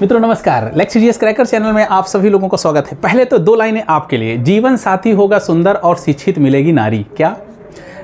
मित्रों नमस्कार, lakes GS cracker channel में आप सभी लोगों का स्वागत है। पहले तो दो लाइनें आपके लिए। जीवन साथी होगा सुंदर और शिक्षित मिलेगी नारी। क्या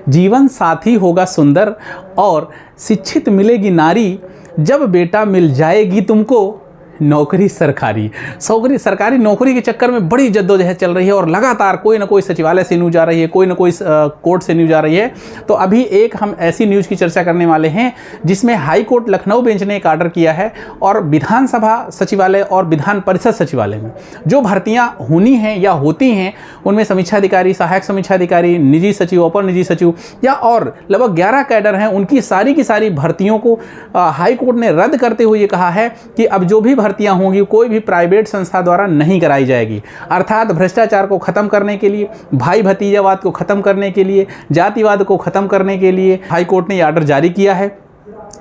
जीवन साथी होगा सुंदर और शिक्षित मिलेगी नारी, जब बेटा मिल जाएगी तुमको नौकरी सरकारी नौकरी के चक्कर में बड़ी जद्दोजहद चल रही है और लगातार कोई ना कोई सचिवालय से न्यूज आ रही है, कोई ना कोई कोर्ट से न्यूज आ रही है। तो अभी एक हम ऐसी न्यूज की चर्चा करने वाले हैं जिसमें हाई कोर्ट लखनऊ बेंच ने एक आर्डर किया है और विधानसभा सचिवालय और विधान परिषद सचिवालय में जो भर्तियां होनी हैं या होती हैं उनमें समीक्षाधिकारी, सहायक समीक्षाधिकारी, निजी सचिव, अपर निजी सचिव या और लगभग 11 कैडर हैं, उनकी सारी की सारी भर्तियों को हाई कोर्ट ने रद्द करते हुए कहा है कि अब जो भी भर्तियां होंगी कोई भी प्राइवेट संस्था द्वारा नहीं कराई जाएगी। अर्थात भ्रष्टाचार को खत्म करने के लिए, भाई भतीजावाद को खत्म करने के लिए, जातिवाद को खत्म करने के लिए हाई कोर्ट ने यह आर्डर जारी किया है।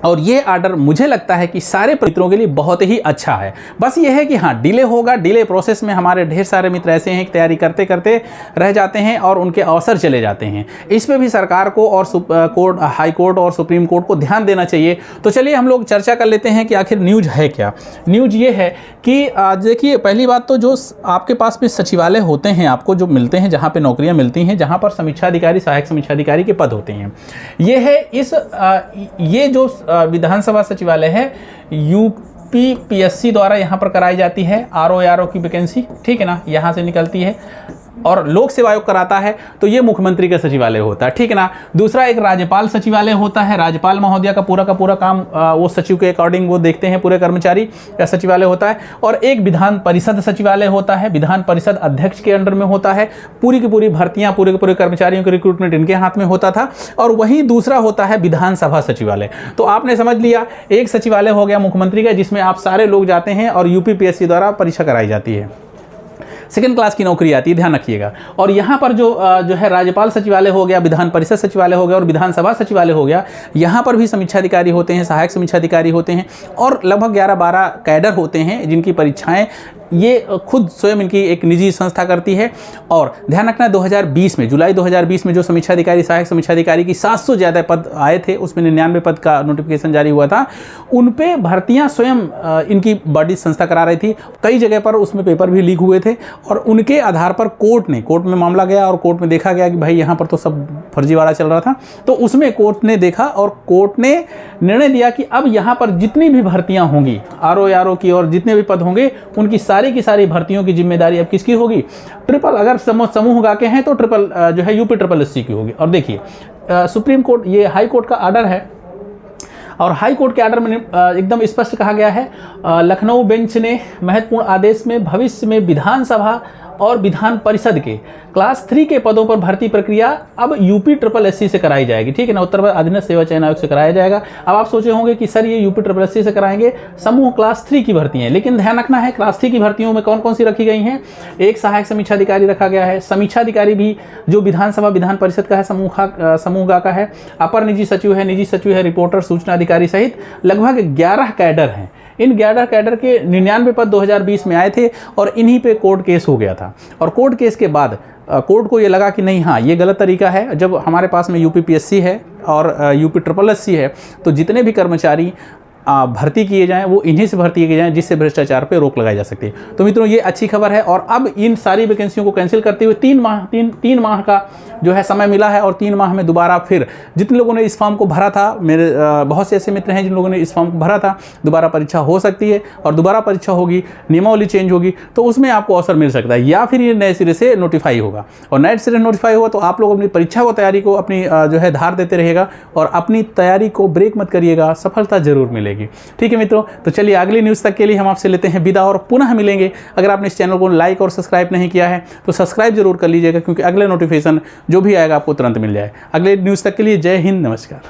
और ये आर्डर मुझे लगता है कि सारे मित्रों के लिए बहुत ही अच्छा है। बस ये है कि हाँ, डिले होगा। डिले प्रोसेस में हमारे ढेर सारे मित्र ऐसे हैं कि तैयारी करते करते रह जाते हैं और उनके अवसर चले जाते हैं। इस पे भी सरकार को और हाई कोर्ट और सुप्रीम कोर्ट को ध्यान देना चाहिए। तो चलिए हम लोग चर्चा कर लेते हैं कि आखिर न्यूज है क्या। न्यूज ये है कि देखिए, पहली बात तो जो आपके पास में सचिवालय होते हैं, आपको जो मिलते हैं, जहाँ पर नौकरियाँ मिलती हैं, जहाँ पर समीक्षाधिकारी, सहायक समीक्षाधिकारी के पद होते हैं, ये है ये जो विधानसभा सचिवालय है यूपीपीएससी द्वारा यहाँ पर कराई जाती है। आरओ की वैकेंसी, ठीक है ना, यहाँ से निकलती है और लोक सेवा आयोग कराता है। तो ये मुख्यमंत्री का सचिवालय होता है, ठीक है ना। दूसरा एक राज्यपाल सचिवालय होता है। राज्यपाल महोदया का पूरा काम वो सचिव के अकॉर्डिंग वो देखते हैं, पूरे कर्मचारी का सचिवालय होता है। और एक विधान परिषद सचिवालय होता है, विधान परिषद अध्यक्ष के अंडर में होता है। पूरी की पूरी भर्तियां, पूरे के पूरे कर्मचारियों के रिक्रूटमेंट इनके हाथ में होता था। और वहीं दूसरा होता है विधानसभा सचिवालय। तो आपने समझ लिया, एक सचिवालय हो गया मुख्यमंत्री का, जिसमें आप सारे लोग जाते हैं और यूपीपीएससी द्वारा परीक्षा कराई जाती है। सेकेंड क्लास की नौकरी आती है, ध्यान रखिएगा। और यहाँ पर जो है राज्यपाल सचिवालय हो गया, विधान परिषद सचिवालय हो गया और विधानसभा सचिवालय हो गया, यहाँ पर भी समीक्षाधिकारी होते हैं, सहायक समीक्षाधिकारी होते हैं और लगभग 11-12 कैडर होते हैं जिनकी परीक्षाएं ये खुद स्वयं इनकी एक निजी संस्था करती है। और ध्यान रखना, 2020 में, जुलाई 2020 में जो समीक्षाधिकारी, सहायक समीक्षाधिकारी की 700 ज़्यादा पद आए थे, उसमें 99 पद का नोटिफिकेशन जारी हुआ था। उन पे भर्तियां स्वयं इनकी बड़ी संस्था करा रही थी। कई जगह पर उसमें पेपर भी लीक हुए थे और उनके आधार पर कोर्ट में मामला गया और कोर्ट में देखा गया कि भाई यहाँ पर तो सब फर्जीवाड़ा चल रहा था। तो उसमें कोर्ट ने देखा और कोर्ट ने निर्णय दिया कि अब यहाँ पर जितनी भी भर्तियाँ होंगी आरओ की और जितने भी पद होंगे, उनकी सारी की सारी भर्तियों की जिम्मेदारी अब किसकी होगी? ट्रिपल, अगर समूह गा के हैं तो ट्रिपल जो है यूपीएससी की होगी। और देखिए, सुप्रीम कोर्ट, ये हाई कोर्ट का आर्डर है और हाई कोर्ट के आर्डर में एकदम स्पष्ट कहा गया है, लखनऊ बेंच ने महत्वपूर्ण आदेश में भविष्य में विधानसभा और विधान परिषद के क्लास 3 के पदों पर भर्ती प्रक्रिया अब यूपीएससी से कराई जाएगी, ठीक है ना, उत्तर प्रदेश अधीनस्थ सेवा चयन आयोग से कराया जाएगा। अब आप सोचे होंगे कि सर ये यूपीएससी से कराएंगे, समूह क्लास 3 की भर्ती हैं, लेकिन ध्यान रखना है क्लास 3 की भर्तियों में कौन कौन सी रखी गई हैं। एक सहायक समीक्षाधिकारी रखा गया है, समीक्षाधिकारी भी जो विधानसभा विधान परिषद का है, समूह का है, अपर निजी सचिव है, रिपोर्टर, सूचना अधिकारी सहित लगभग 11 कैडर हैं। इन 11 कैडर के 99 पद 2020 में आए थे और इन्हीं पे कोर्ट केस हो गया था। और कोर्ट केस के बाद कोर्ट को ये लगा कि नहीं, हाँ, ये गलत तरीका है। जब हमारे पास में यूपीपीएससी है और यूपीएससी है तो जितने भी कर्मचारी भर्ती किए जाएं वो इन्हीं से भर्ती किए जाएं, जिससे भ्रष्टाचार पे रोक लगाई जा सकती है। तो मित्रों, ये अच्छी खबर है। और अब इन सारी वैकेंसियों को कैंसिल करते हुए 3 माह का जो है समय मिला है और 3 माह में दोबारा फिर जितने लोगों ने इस फॉर्म को भरा था, मेरे बहुत से ऐसे मित्र हैं जिन लोगों ने इस फॉर्म को भरा था, दोबारा परीक्षा हो सकती है और दोबारा परीक्षा होगी, नियमावली चेंज होगी तो उसमें आपको अवसर मिल सकता है, या फिर ये नए सिरे से नोटिफाई होगा। और नए सिरे नोटिफाई होगा तो आप लोग अपनी परीक्षा को तैयारी को अपनी जो है धार देते रहेगा और अपनी तैयारी को ब्रेक मत करिएगा, सफलता जरूर मिलेगी। ठीक है मित्रों, तो चलिए अगली न्यूज़ तक के लिए हम आपसे लेते हैं विदा और पुनः मिलेंगे। अगर आपने इस चैनल को लाइक और सब्सक्राइब नहीं किया है तो सब्सक्राइब जरूर कर लीजिएगा, क्योंकि अगले नोटिफिकेशन जो भी आएगा आपको तुरंत मिल जाए। अगले न्यूज़ तक के लिए जय हिंद, नमस्कार।